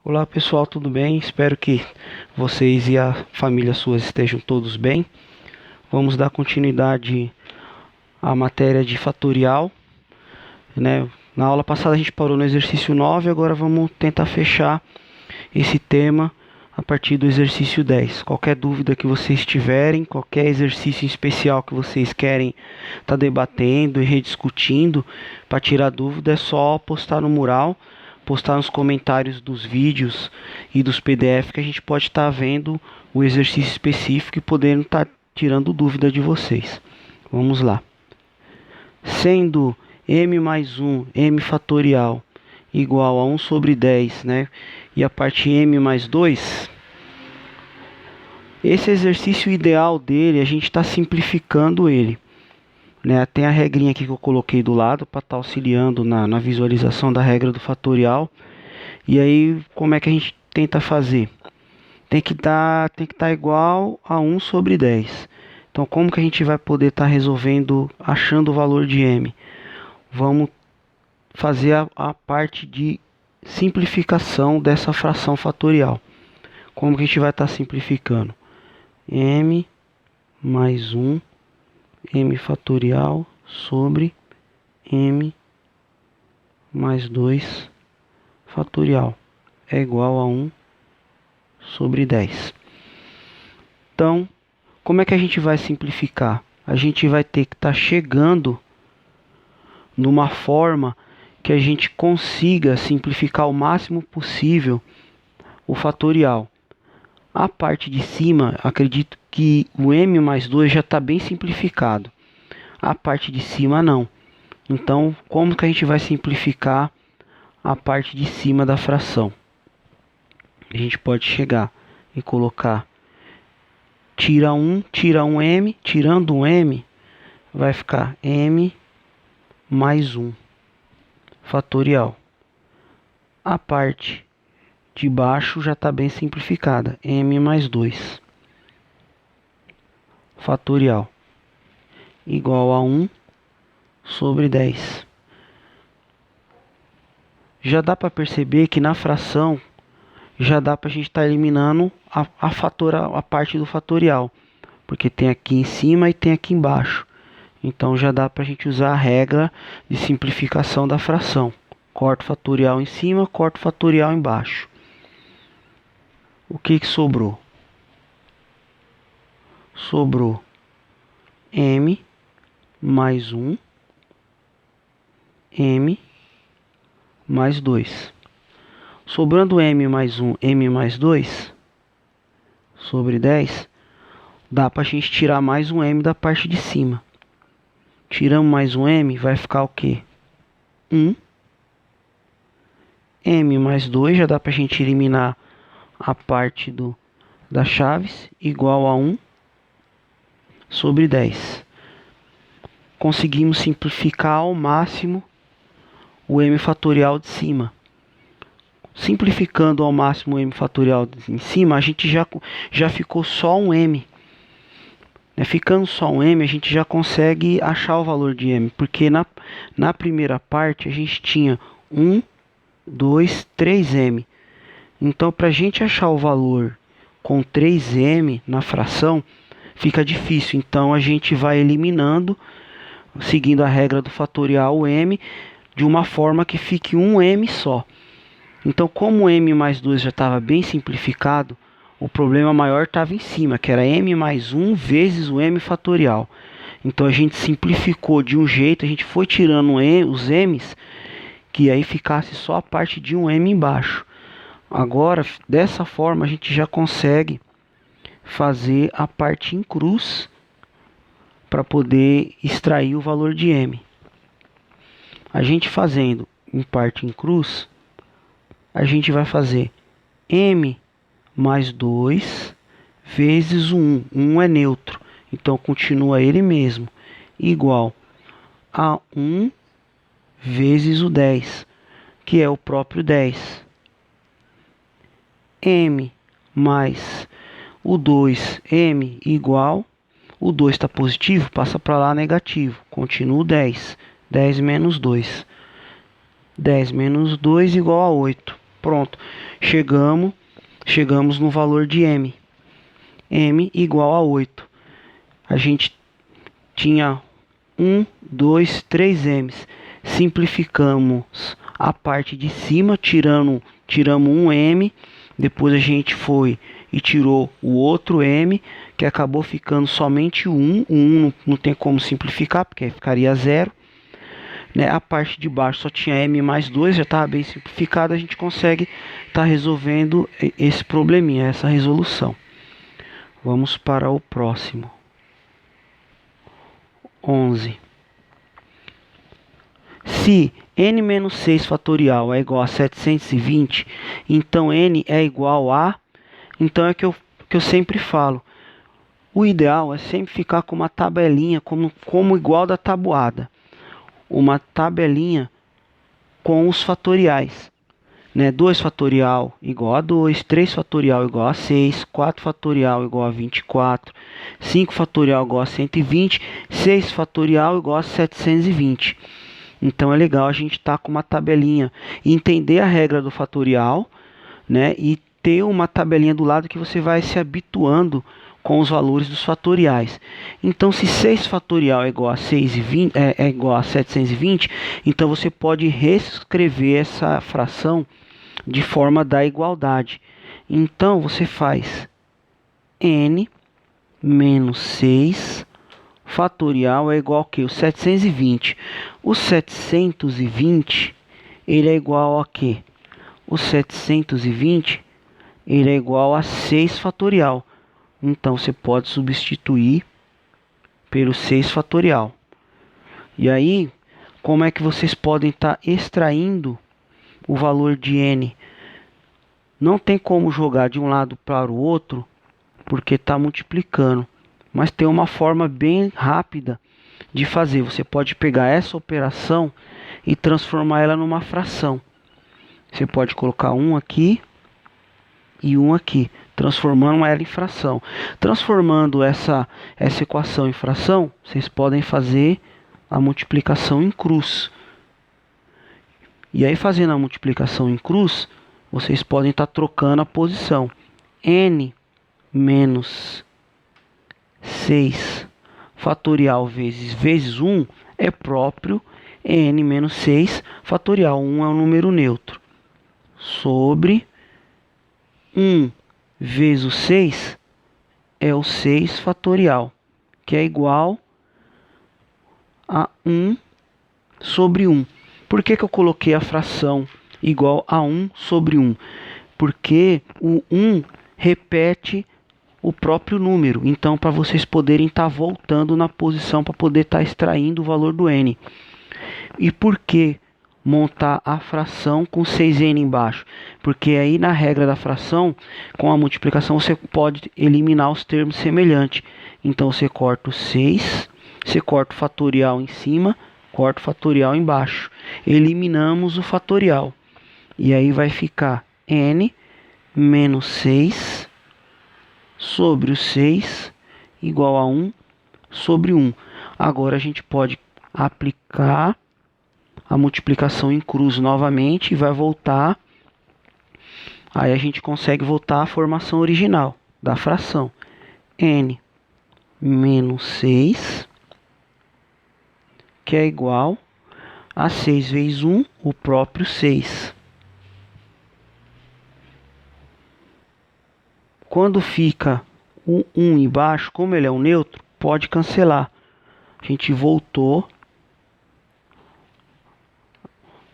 Olá pessoal, tudo bem? Espero que vocês e a família suas estejam todos bem. Vamos dar continuidade à matéria de fatorial, né? Na aula passada a gente parou no exercício 9, agora vamos tentar fechar esse tema a partir do exercício 10. Qualquer dúvida que vocês tiverem, qualquer exercício especial que vocês querem estar debatendo e rediscutindo para tirar dúvida, é só postar no mural, postar nos comentários dos vídeos e dos PDF que a gente pode estar vendo o exercício específico e podendo estar tirando dúvida de vocês. Vamos lá. Sendo m mais 1, m fatorial, igual a 1 sobre 10, né? E a parte m mais 2, esse exercício ideal dele, a gente está simplificando ele, né? Tem a regrinha aqui que eu coloquei do lado para estar auxiliando na visualização da regra do fatorial. E aí, como é que a gente tenta fazer? Tem que estar igual a 1 sobre 10. Então, como que a gente vai poder estar resolvendo, achando o valor de m? Vamos fazer a parte de simplificação dessa fração fatorial. Como que a gente vai estar simplificando? M mais 1, m fatorial sobre m mais 2 fatorial é igual a 1 sobre 10. Então, como é que a gente vai simplificar? A gente vai ter que estar chegando numa forma que a gente consiga simplificar o máximo possível o fatorial. A parte de cima, acredito que o m mais 2 já está bem simplificado. A parte de cima não. Então, como que a gente vai simplificar a parte de cima da fração? A gente pode chegar e colocar tira um m, tirando um m, vai ficar m mais 1 fatorial. A parte de baixo já está bem simplificada, m mais 2 fatorial igual a 1 sobre 10. Já dá para perceber que na fração já dá para a gente estar eliminando a parte do fatorial, porque tem aqui em cima e tem aqui embaixo. Então já dá para a gente usar a regra de simplificação da fração. Corto o fatorial em cima, corto o fatorial embaixo. O que sobrou? Sobrou m mais 1, m mais 2. Sobrando m mais 1, m mais 2 sobre 10, dá para a gente tirar mais um m da parte de cima. Tiramos mais um m, vai ficar o quê? 1. M mais 2, já dá para a gente eliminar a parte das chaves, igual a 1 sobre 10. Conseguimos simplificar ao máximo o m fatorial de cima. Simplificando ao máximo o m fatorial em cima, a gente já ficou só um m. Ficando só um m, a gente já consegue achar o valor de m, porque na primeira parte a gente tinha 1, 2, 3m. Então, para a gente achar o valor com 3m na fração, fica difícil. Então, a gente vai eliminando, seguindo a regra do fatorial, o m, de uma forma que fique um m só. Então, como o m mais 2 já estava bem simplificado, o problema maior estava em cima, que era m mais 1 vezes o m fatorial. Então, a gente simplificou de um jeito, a gente foi tirando os m's, que aí ficasse só a parte de um m embaixo. Agora, dessa forma, a gente já consegue fazer a parte em cruz para poder extrair o valor de m. A gente fazendo em parte em cruz, a gente vai fazer m mais 2 vezes o 1. 1 é neutro, então continua ele mesmo, igual a 1 vezes o 10, que é o próprio 10. M mais o 2, m igual, o 2 está positivo, passa para lá negativo, continua o 10. 10 menos 2. 10 menos 2 igual a 8. Pronto, chegamos no valor de m. M igual a 8. A gente tinha 1, 2, 3 m's. Simplificamos a parte de cima, tiramos um m. Depois a gente foi e tirou o outro m, que acabou ficando somente 1. O 1 não tem como simplificar, porque aí ficaria 0. Né? A parte de baixo só tinha m mais 2, já estava bem simplificado. A gente consegue estar resolvendo esse probleminha, essa resolução. Vamos para o próximo. 11. Se n menos 6 fatorial é igual a 720, então n é igual a... Então é que eu sempre falo. O ideal é sempre ficar com uma tabelinha como igual da tabuada. Uma tabelinha com os fatoriais. Né? 2 fatorial igual a 2, 3 fatorial igual a 6, 4 fatorial igual a 24, 5 fatorial igual a 120, 6 fatorial igual a 720. Então é legal a gente estar com uma tabelinha e entender a regra do fatorial, né? E ter uma tabelinha do lado que você vai se habituando com os valores dos fatoriais. Então, se 6 fatorial é igual a 6,20, é igual a 720, então você pode reescrever essa fração de forma da igualdade. Então, você faz n menos 6 fatorial é igual a quê? O 720. O 720, ele é igual a quê? O 720, ele é igual a 6 fatorial. Então, você pode substituir pelo 6 fatorial. E aí, como é que vocês podem estar extraindo o valor de n? Não tem como jogar de um lado para o outro, porque está multiplicando. Mas tem uma forma bem rápida de fazer. Você pode pegar essa operação e transformar ela numa fração. Você pode colocar um aqui e um aqui, transformando ela em fração. Transformando essa equação em fração, vocês podem fazer a multiplicação em cruz. E aí, fazendo a multiplicação em cruz, vocês podem estar trocando a posição. N menos 6 fatorial vezes 1 é próprio n menos 6 fatorial. 1 é um número neutro. Sobre 1 vezes o 6 é o 6 fatorial, que é igual a 1 sobre 1. Por que eu coloquei a fração igual a 1 sobre 1? Porque o 1 repete o próprio número. Então, para vocês poderem estar voltando na posição para poder estar extraindo o valor do n. E por que montar a fração com 6n embaixo? Porque aí na regra da fração, com a multiplicação, você pode eliminar os termos semelhantes. Então, você corta o 6, você corta o fatorial em cima, corta o fatorial embaixo. Eliminamos o fatorial. E aí vai ficar n menos 6 sobre o 6 igual a 1 sobre 1. Agora a gente pode aplicar a multiplicação em cruz novamente e vai voltar. Aí a gente consegue voltar à formação original da fração. N menos 6, que é igual a 6 vezes 1, o próprio 6. Quando fica o 1 embaixo, como ele é um neutro, pode cancelar. A gente voltou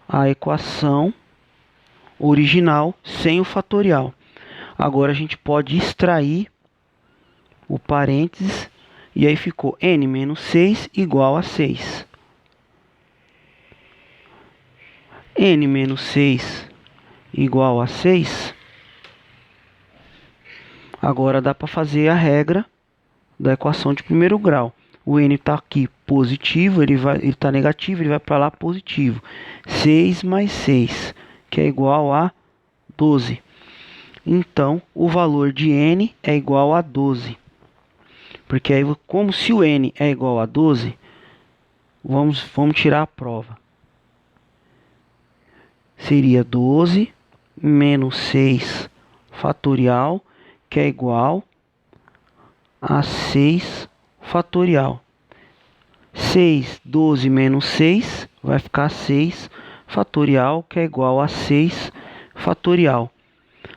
à equação original sem o fatorial. Agora a gente pode extrair o parênteses e aí ficou n menos 6 igual a 6. N menos 6 igual a 6. Agora dá para fazer a regra da equação de primeiro grau. O n está aqui positivo, ele está negativo, ele vai para lá positivo. 6 mais 6, que é igual a 12. Então, o valor de n é igual a 12. Porque aí, como se o n é igual a 12, vamos tirar a prova. Seria 12 menos 6 fatorial, que é igual a 6 fatorial. 6, 12 menos 6 vai ficar 6 fatorial, que é igual a 6 fatorial.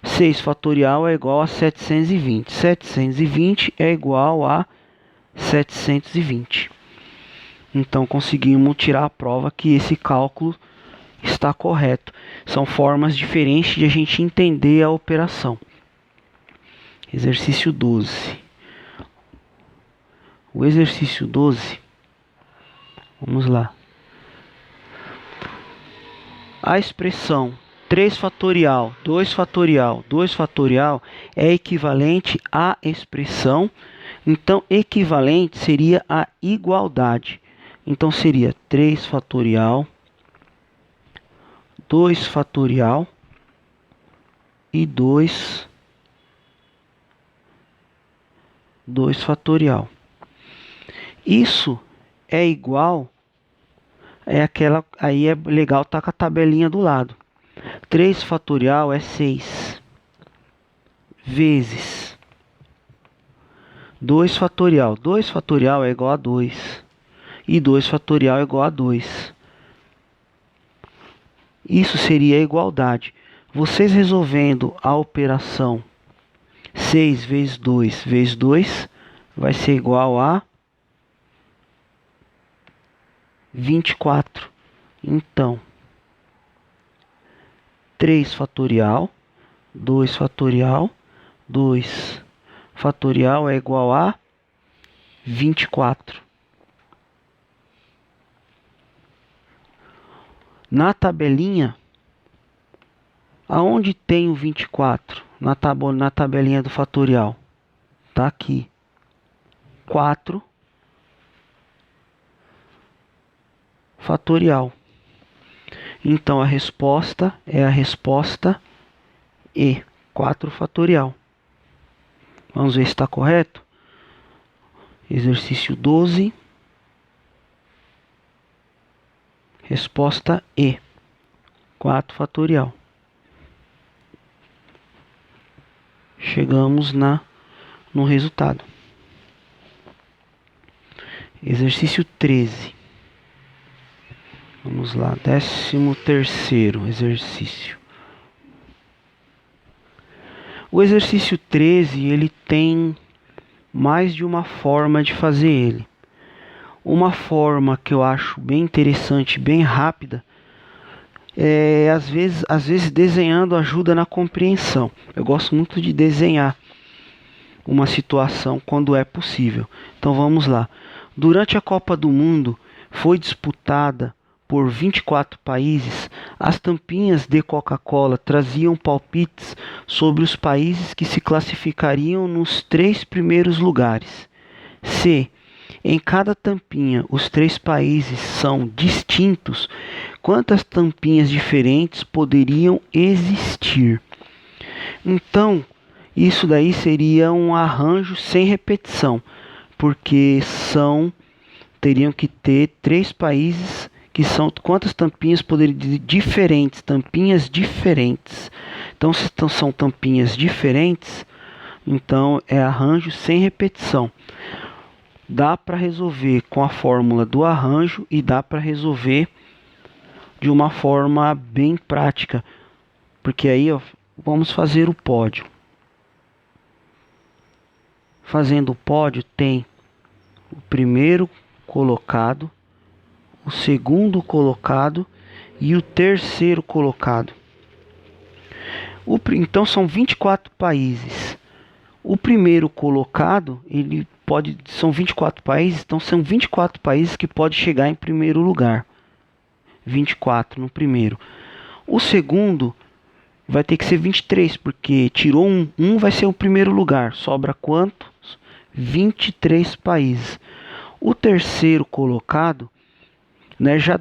6 fatorial é igual a 720. 720 é igual a 720. Então conseguimos tirar a prova que esse cálculo está correto. São formas diferentes de a gente entender a operação. Exercício 12. O exercício 12, vamos lá. A expressão 3 fatorial, 2 fatorial, 2 fatorial é equivalente à expressão. Então, equivalente seria a igualdade. Então, seria 3 fatorial, 2 fatorial e 2 fatorial. Isso é igual, aí é legal estar com a tabelinha do lado. 3 fatorial é 6 vezes 2 fatorial. 2 fatorial é igual a 2 e 2 fatorial é igual a 2. Isso seria a igualdade. Vocês resolvendo a operação 6 vezes 2 vezes 2 vai ser igual a 24. Então, 3 fatorial, 2 fatorial, 2 fatorial é igual a 24. Na tabelinha, aonde tem o 24? Na tabelinha do fatorial. Tá aqui. 4 fatorial. Então a resposta é a resposta E, 4 fatorial. Vamos ver se está correto. Exercício 12. Resposta E, 4 fatorial. Chegamos no resultado. Exercício 13. Vamos lá, 13º exercício. O exercício 13, ele tem mais de uma forma de fazer ele. Uma forma que eu acho bem interessante, bem rápida, às vezes desenhando ajuda na compreensão. Eu gosto muito de desenhar uma situação quando é possível. Então vamos lá. Durante a Copa do Mundo foi disputada por 24 países. As tampinhas de Coca-Cola traziam palpites sobre os países que se classificariam nos 3 primeiros lugares. Se em cada tampinha os 3 países são distintos, quantas tampinhas diferentes poderiam existir? Então, isso daí seria um arranjo sem repetição, porque teriam que ter 3 países que são quantas tampinhas poderiam diferentes, tampinhas diferentes. Então, se são tampinhas diferentes, então é arranjo sem repetição. Dá para resolver com a fórmula do arranjo e dá para resolver de uma forma bem prática, porque aí vamos fazer o pódio. Fazendo o pódio, tem o primeiro colocado, o segundo colocado e o terceiro colocado. Então são 24 países. O primeiro colocado, são 24 países, então são 24 países que pode chegar em primeiro lugar. 24 no primeiro. O segundo vai ter que ser 23, porque tirou um vai ser o primeiro lugar. Sobra quantos? 23 países. O terceiro colocado, né, já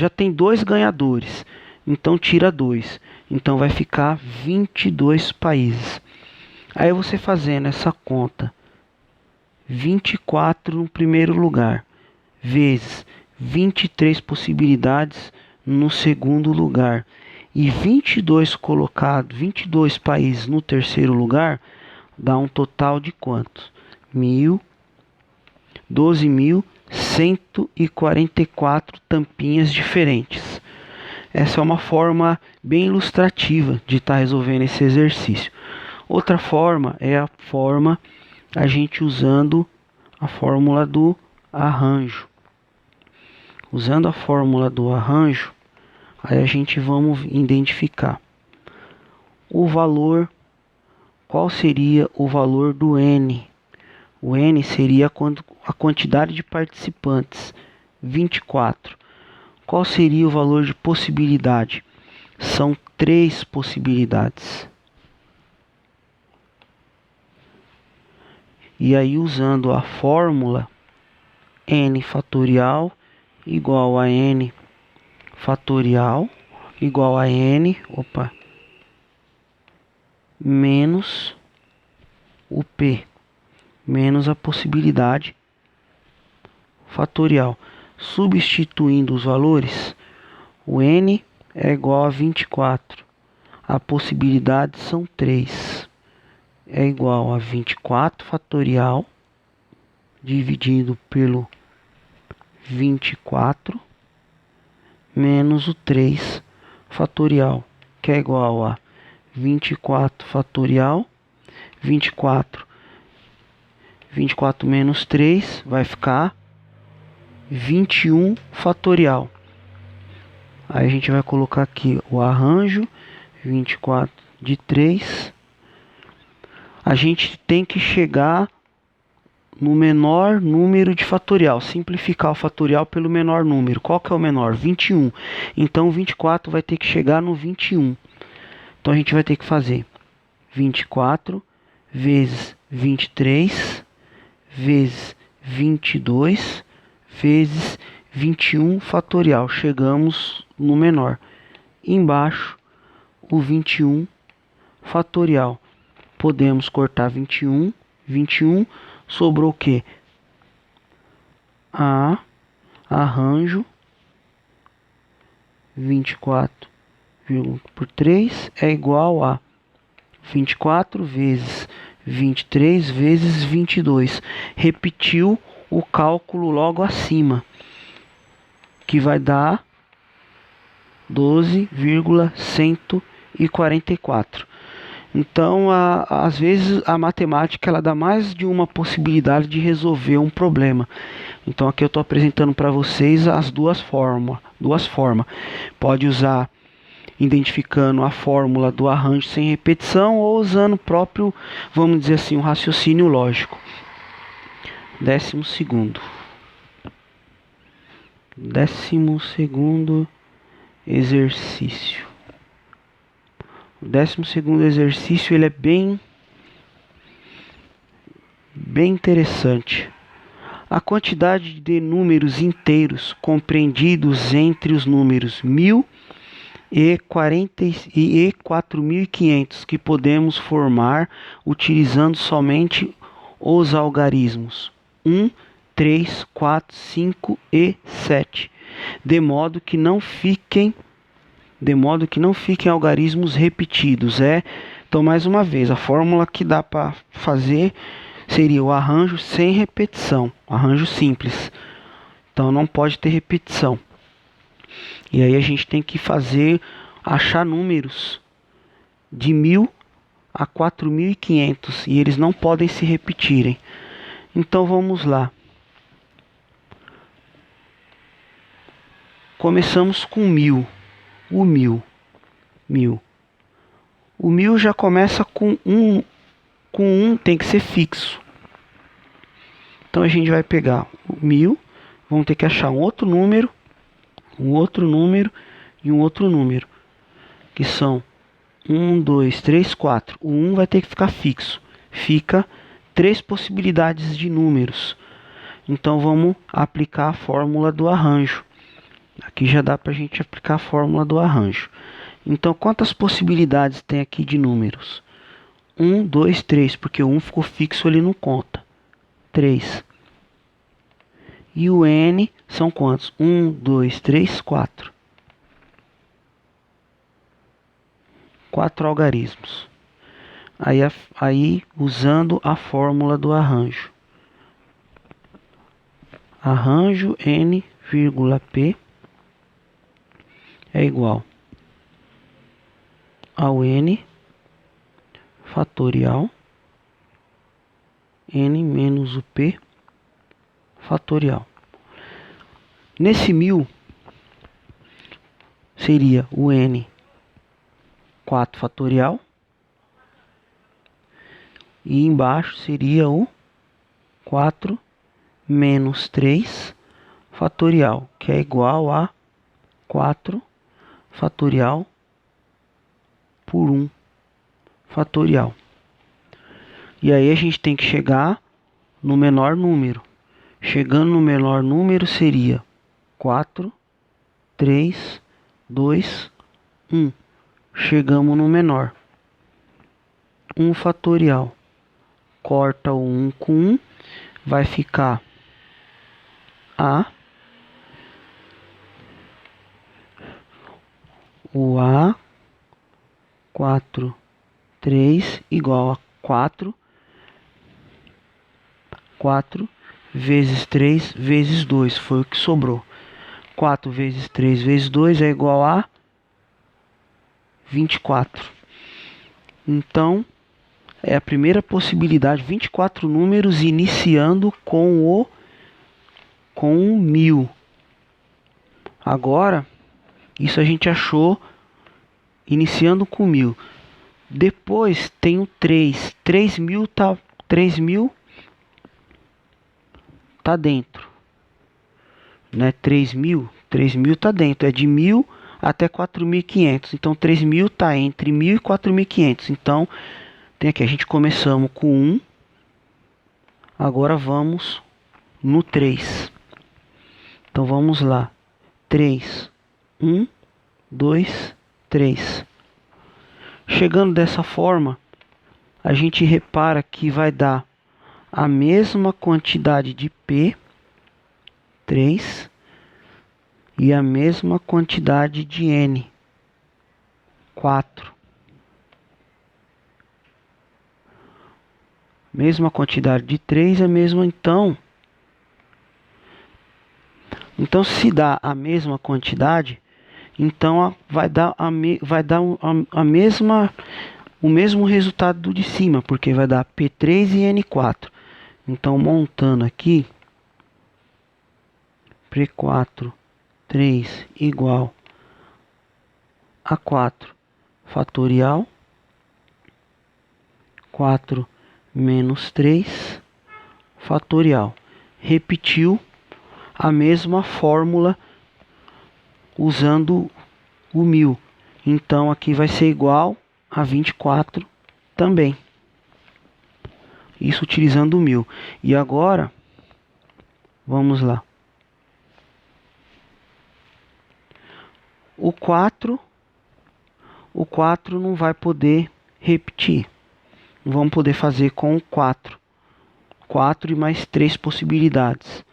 tem 2 ganhadores. Então tira 2. Então vai ficar 22 países. Aí você fazendo essa conta, 24 no primeiro lugar, vezes 23 possibilidades no segundo lugar, e 22 colocados, 22 países no terceiro lugar, dá um total de quantos? 12.144 tampinhas diferentes. Essa é uma forma bem ilustrativa de estar resolvendo esse exercício. Outra forma é a gente usando a fórmula do arranjo. Usando a fórmula do arranjo, aí a gente vamos identificar o valor. Qual seria o valor do N? O N seria a quantidade de participantes, 24. Qual seria o valor de possibilidade? São 3 possibilidades. E aí, usando a fórmula N fatorial igual a N fatorial igual a N, menos o P, menos a possibilidade fatorial. Substituindo os valores, o N é igual a 24, a possibilidade são 3, é igual a 24 fatorial dividido pelo 24 menos o 3 fatorial, que é igual a 24 fatorial, 24 menos 3 vai ficar 21 fatorial. Aí a gente vai colocar aqui o arranjo, 24 de 3. A gente tem que chegar no menor número de fatorial, simplificar o fatorial pelo menor número. Qual que é o menor? 21. Então 24 vai ter que chegar no 21. Então a gente vai ter que fazer 24 vezes 23 vezes 22 vezes 21 fatorial. Chegamos no menor. Embaixo, o 21 fatorial. Podemos cortar 21. Sobrou o quê? Arranjo 24 por 3 é igual a 24 vezes 23 vezes 22. Repetiu o cálculo logo acima, que vai dar 12,144. Então, às vezes a matemática ela dá mais de uma possibilidade de resolver um problema. Então aqui eu estou apresentando para vocês as duas formas. Pode usar identificando a fórmula do arranjo sem repetição ou usando o próprio, vamos dizer assim, um raciocínio lógico. 12º exercício. O 12º exercício ele é bem interessante. A quantidade de números inteiros compreendidos entre os números 1000 e 4.500 que podemos formar utilizando somente os algarismos 1, 3, 4, 5 e 7, de modo que não fiquem algarismos repetidos. Então, mais uma vez, a fórmula que dá para fazer seria o arranjo sem repetição, arranjo simples. Então, não pode ter repetição. E aí a gente tem que achar números de 1000 a 4.500 e eles não podem se repetirem. Então, vamos lá. Começamos com 1000. O 1000 já começa com 1. Com 1 tem que ser fixo. Então a gente vai pegar o 1000, vamos ter que achar um outro número e um outro número, que são 1, 2, 3, 4. O 1 vai ter que ficar fixo. Fica 3 possibilidades de números. Então vamos aplicar a fórmula do arranjo. Aqui já dá para a gente aplicar a fórmula do arranjo. Então, quantas possibilidades tem aqui de números? 1, 2, 3, porque o 1 ficou fixo, ele não conta. 3. E o N são quantos? 1, 2, 3, 4. 4 algarismos. Aí usando a fórmula do arranjo. Arranjo n, p é igual ao n fatorial n menos o p fatorial. Nesse 1000 seria o n 4 fatorial e embaixo seria o 4 menos 3 fatorial, que é igual a 4 fatorial por 1 fatorial. E aí a gente tem que chegar no menor número. Chegando no menor número seria 4, 3, 2, 1. Chegamos no menor. 1 fatorial. Corta o 1 com 1. Vai ficar A. O A 4, 3 igual a 4. 4 vezes 3 vezes 2 foi o que sobrou. 4 vezes 3 vezes 2 é igual a 24. Então, é a primeira possibilidade, 24 números iniciando com 1000. Agora, isso a gente achou iniciando com 1000. Depois tem o 3. 3000 tá dentro, né? 3000 tá dentro, é de 1000 até 4500. Então 3000 tá entre 1000 e 4500. Então tem aqui, a gente começamos com 1. Agora vamos no 3. Então vamos lá. 3, 1, 2, 3. Chegando dessa forma, a gente repara que vai dar a mesma quantidade de P, 3, e a mesma quantidade de N, 4. Mesma quantidade de 3 é a mesma, então se dá a mesma quantidade, então vai dar o mesmo resultado do de cima, porque vai dar P3 e N4. Então, montando aqui, P4, 3 igual a 4 fatorial, 4 menos 3 fatorial. Repetiu a mesma fórmula usando o 1000. Então, aqui vai ser igual a 24 também. Isso utilizando o 1000. E agora, vamos lá. O 4 não vai poder repetir. Não vamos poder fazer com o 4. 4 e mais 3 possibilidades.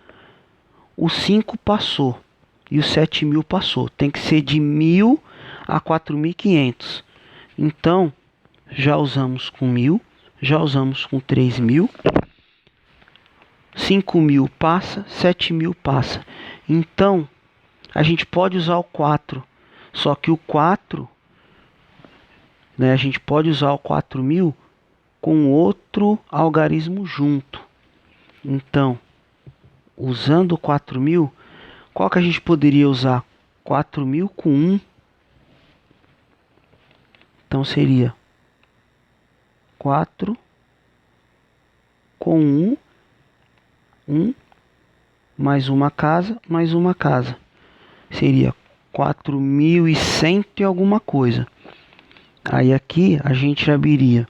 O 5 passou. E o 7000 passou. Tem que ser de 1000 a 4500. Então, já usamos com 1000. Já usamos com 3000. 5000 passa, 7000 passa. Então, a gente pode usar o 4. Só que o 4, né, a gente pode usar o 4000 com outro algarismo junto. Então, usando o 4000, qual que a gente poderia usar? 4000 com 1. Então, seria 4 com 1, 1, mais uma casa, mais uma casa. Seria 4100 e alguma coisa. Aí aqui a gente abriria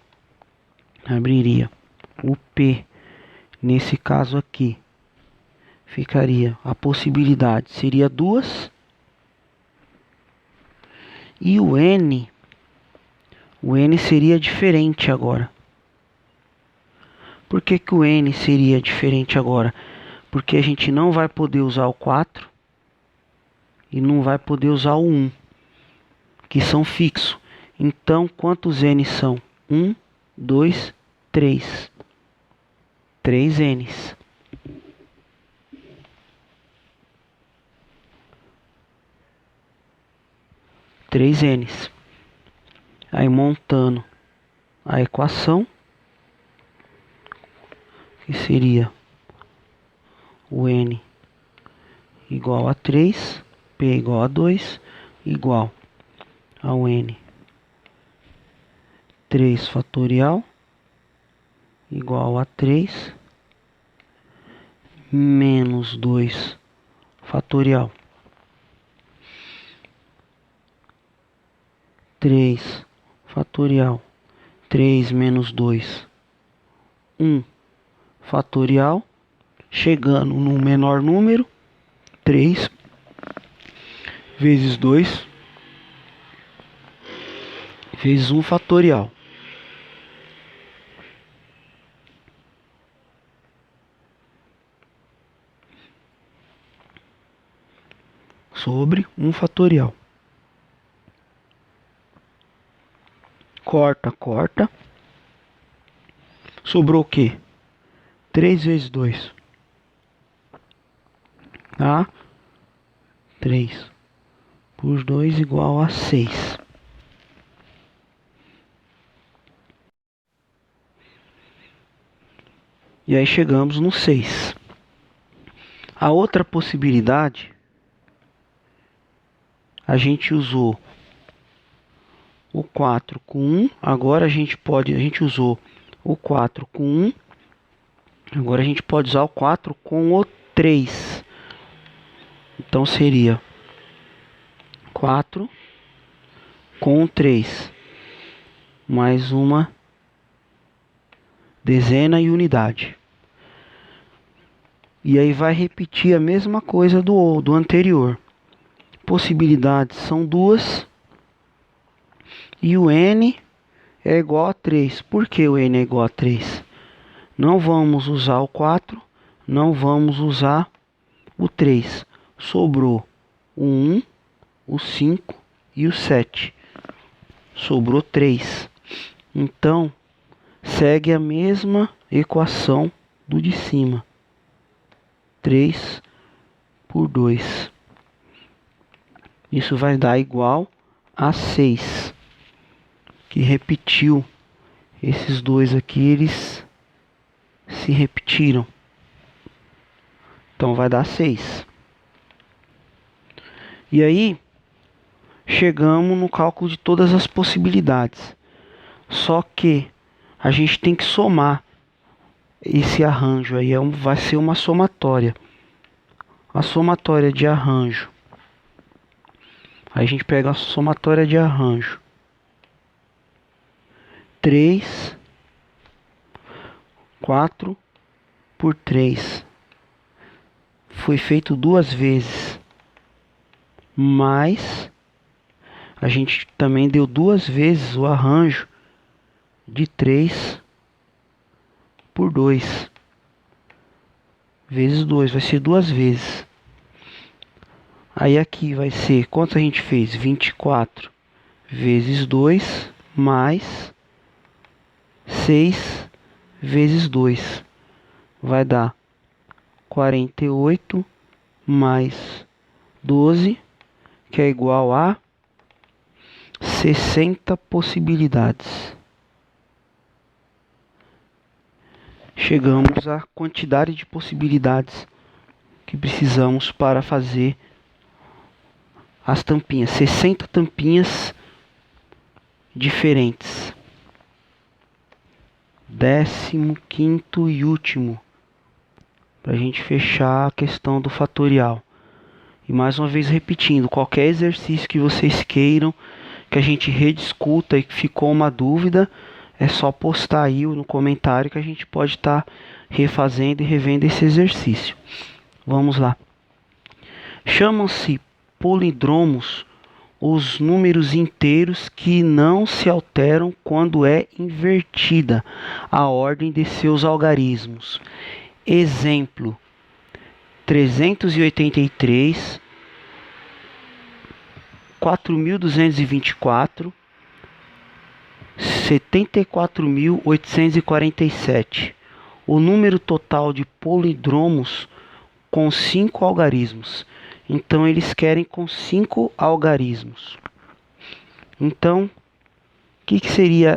o P. Nesse caso aqui, ficaria a possibilidade, seria 2. E o N seria diferente agora. Por que o N seria diferente agora? Porque a gente não vai poder usar o 4 e não vai poder usar o 1, que são fixos. Então, quantos N são? 1, 2, 3. 3 N's. Três N's. Aí montando a equação, que seria o N igual a 3, P igual a 2, igual ao N 3 fatorial igual a 3 menos 2 fatorial. 3 fatorial, 3 menos 2, 1 fatorial, chegando no menor número, 3 vezes 2 vezes 1 fatorial. Sobre 1 fatorial. Corta, corta. Sobrou o quê? 3 vezes 2. Tá? 3 por 2 igual a 6. E aí chegamos no 6. A outra possibilidade, a gente usou o 4 com 1, agora a gente usou o 4 com 1, agora a gente pode usar o 4 com o 3. Então seria 4 com 3, mais uma dezena e unidade. E aí vai repetir a mesma coisa do anterior. Possibilidades são duas. E o N é igual a 3. Por que o N é igual a 3? Não vamos usar o 4, não vamos usar o 3. Sobrou o 1, o 5 e o 7. Sobrou 3. Então, segue a mesma equação do de cima. 3 por 2. Isso vai dar igual a 6. Que repetiu. Esses dois aqui, eles se repetiram. Então vai dar 6. E aí, chegamos no cálculo de todas as possibilidades. Só que a gente tem que somar esse arranjo aí. Vai ser uma somatória. A somatória de arranjo. Aí a gente pega a somatória de arranjo. 3, 4 por 3. Foi feito duas vezes. Mas a gente também deu duas vezes o arranjo de 3 por 2. Vezes 2, vai ser duas vezes. Aí aqui vai ser, quanto a gente fez? 24 vezes 2 mais 6 vezes 2. Vai dar 48 mais 12, que é igual a 60 possibilidades. Chegamos à quantidade de possibilidades que precisamos para fazer as tampinhas. 60 tampinhas diferentes. 15º e último, para a gente fechar a questão do fatorial. E mais uma vez repetindo, qualquer exercício que vocês queiram que a gente rediscuta e que ficou uma dúvida, é só postar aí no comentário que a gente pode estar refazendo e revendo esse exercício. Vamos lá. Chamam-se polindromos os números inteiros que não se alteram quando é invertida a ordem de seus algarismos. Exemplo: 383, 4.224, 74.847. O número total de polindromos com 5 algarismos. Então eles querem com 5 algarismos. Então, o que seria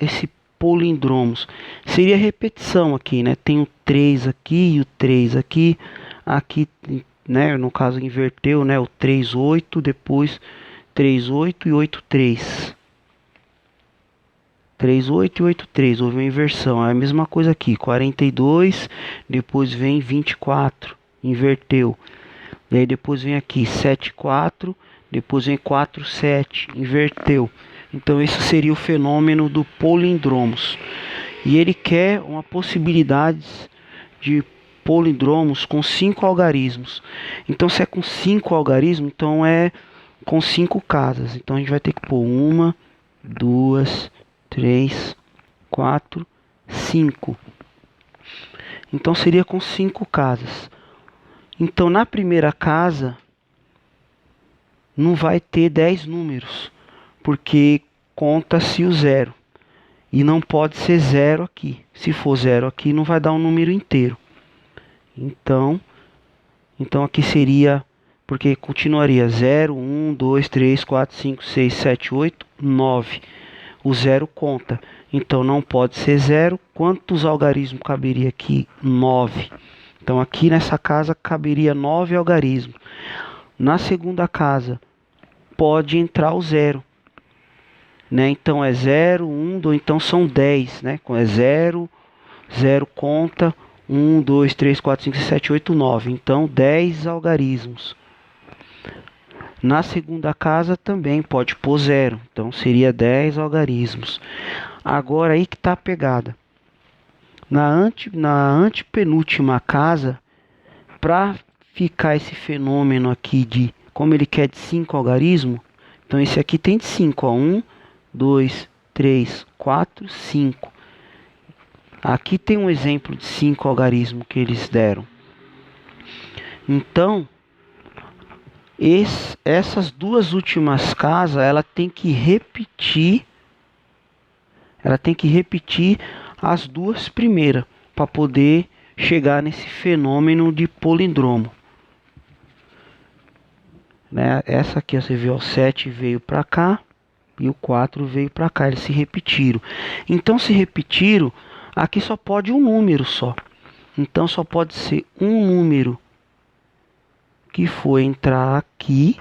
esse polindromos? Seria repetição aqui, né? Tem o 3 aqui e o 3 aqui. Aqui, né, no caso inverteu, né, o 3, 8, depois 3, 8 e 8, 3. 3, 8 e 8, 3. Houve uma inversão. É a mesma coisa aqui. 42, depois vem 24. Inverteu. E aí depois vem aqui 7, 4. Depois vem 4, 7. Inverteu. Então esse seria o fenômeno do polindromos. E ele quer uma possibilidade de polindromos com 5 algarismos. Então se é com 5 algarismos, então é com 5 casas. Então a gente vai ter que pôr 1, 2, 3, 4, 5. Então seria com 5 casas. Então na primeira casa não vai ter 10 números, porque conta-se o 0. E não pode ser 0 aqui. Se for 0 aqui, não vai dar um número inteiro. Então aqui seria, porque continuaria 0, 1, 2, 3, 4, 5, 6, 7, 8, 9. O 0 conta. Então não pode ser 0. Quantos algarismos caberia aqui? 9. Então aqui nessa casa caberia 9 algarismos. Na segunda casa pode entrar o 0. Né? Então é 0, 1, 2, então são 10. Né? É 0, 0 conta. 1, 2, 3, 4, 5, 6, 7, 8, 9. Então 10 algarismos. Na segunda casa também pode pôr 0. Então seria 10 algarismos. Agora aí que está a pegada. Na antepenúltima casa, para ficar esse fenômeno aqui de, como ele quer de 5 algarismos, então esse aqui tem de 5. 1, 2, 3, 4, 5. Aqui tem um exemplo de 5 algarismos que eles deram. Então, essas duas últimas casas, ela tem que repetir as duas primeiras para poder chegar nesse fenômeno de polindromo. Né? Essa aqui você vê, o 7 veio para cá e o 4 veio para cá, eles se repetiram. Então se repetiram, aqui só pode um número só. Então só pode ser um número que foi entrar aqui.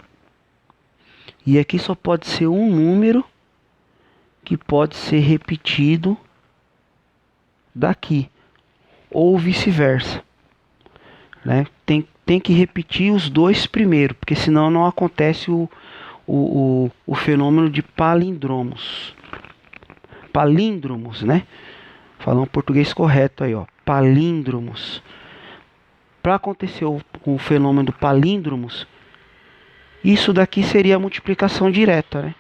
E aqui só pode ser um número que pode ser repetido daqui. Ou vice-versa. Né? Tem que repetir os dois primeiro, porque senão não acontece o fenômeno de palindromos. Palíndromos, né? Falando português correto aí, ó. Palíndromos. Para acontecer o fenômeno do palíndromos, isso daqui seria a multiplicação direta, né?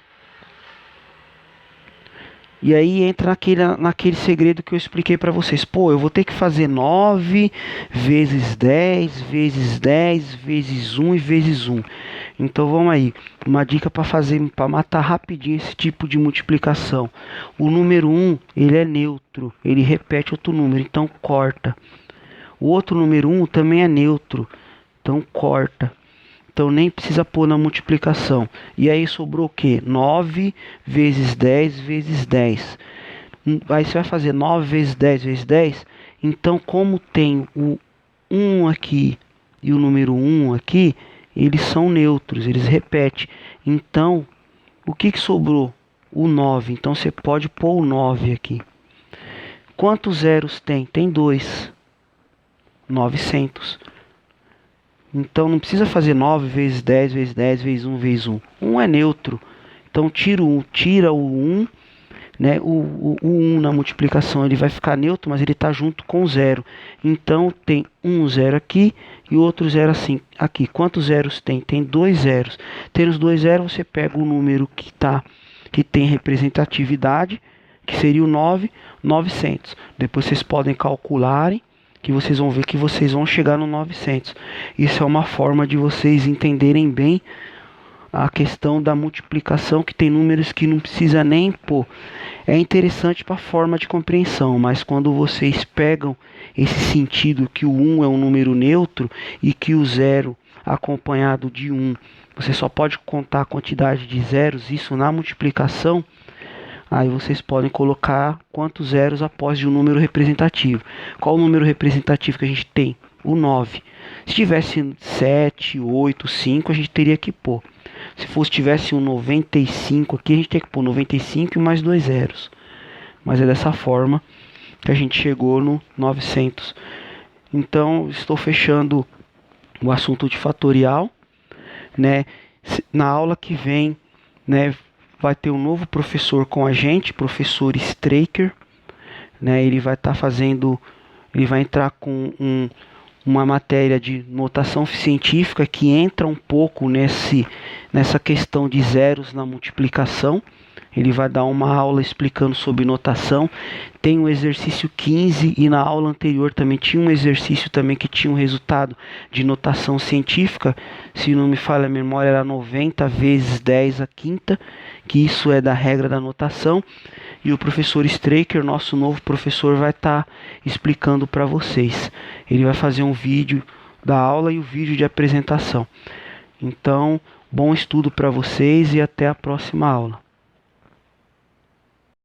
E aí entra naquele segredo que eu expliquei para vocês. Pô, eu vou ter que fazer 9 vezes 10 vezes 10 vezes 1 e vezes 1. Então vamos aí. Uma dica para matar rapidinho esse tipo de multiplicação. O número 1, ele é neutro. Ele repete outro número, então corta. O outro número 1 também é neutro. Então corta. Então nem precisa pôr na multiplicação. E aí sobrou o quê? 9 vezes 10 vezes 10. Aí você vai fazer 9 vezes 10 vezes 10. Então como tem o 1 aqui e o número 1 aqui, eles são neutros, eles repetem. Então o que sobrou? O 9. Então você pode pôr o 9 aqui. Quantos zeros tem? Tem 2. 900. Então não precisa fazer 9 vezes 10 vezes 10 vezes 1 vezes 1. 1 é neutro. Então tira o 1, né? O 1 na multiplicação ele vai ficar neutro, mas ele está junto com o 0. Então tem um 0 aqui e outro 0 assim aqui. Quantos zeros tem? Tem 2 zeros. Tendo os 2 zeros, você pega o número que tem representatividade, que seria o 900. Depois vocês podem calcularem, que vocês vão ver que vocês vão chegar no 900. Isso é uma forma de vocês entenderem bem a questão da multiplicação, que tem números que não precisa nem pôr. É interessante para a forma de compreensão, mas quando vocês pegam esse sentido que o 1 é um número neutro e que o 0 acompanhado de 1, você só pode contar a quantidade de zeros, isso na multiplicação, aí vocês podem colocar quantos zeros após de um número representativo. Qual o número representativo que a gente tem? O 9. Se tivesse 7, 8, 5, a gente teria que pôr. Se tivesse um 95 aqui, a gente tem que pôr 95 e mais 2 zeros. Mas é dessa forma que a gente chegou no 900. Então, estou fechando o assunto de fatorial, né? Na aula que vem, né, vai ter um novo professor com a gente, professor Straker, né? Ele vai estar ele vai entrar com uma matéria de notação científica que entra um pouco nessa questão de zeros na multiplicação. Ele vai dar uma aula explicando sobre notação. Tem o exercício 15 e na aula anterior também tinha um exercício também que tinha um resultado de notação científica. Se não me falha a memória, era 90 vezes 10 à quinta, que isso é da regra da notação. E o professor Straker, nosso novo professor, vai estar explicando para vocês. Ele vai fazer um vídeo da aula e o vídeo de apresentação. Então, bom estudo para vocês e até a próxima aula.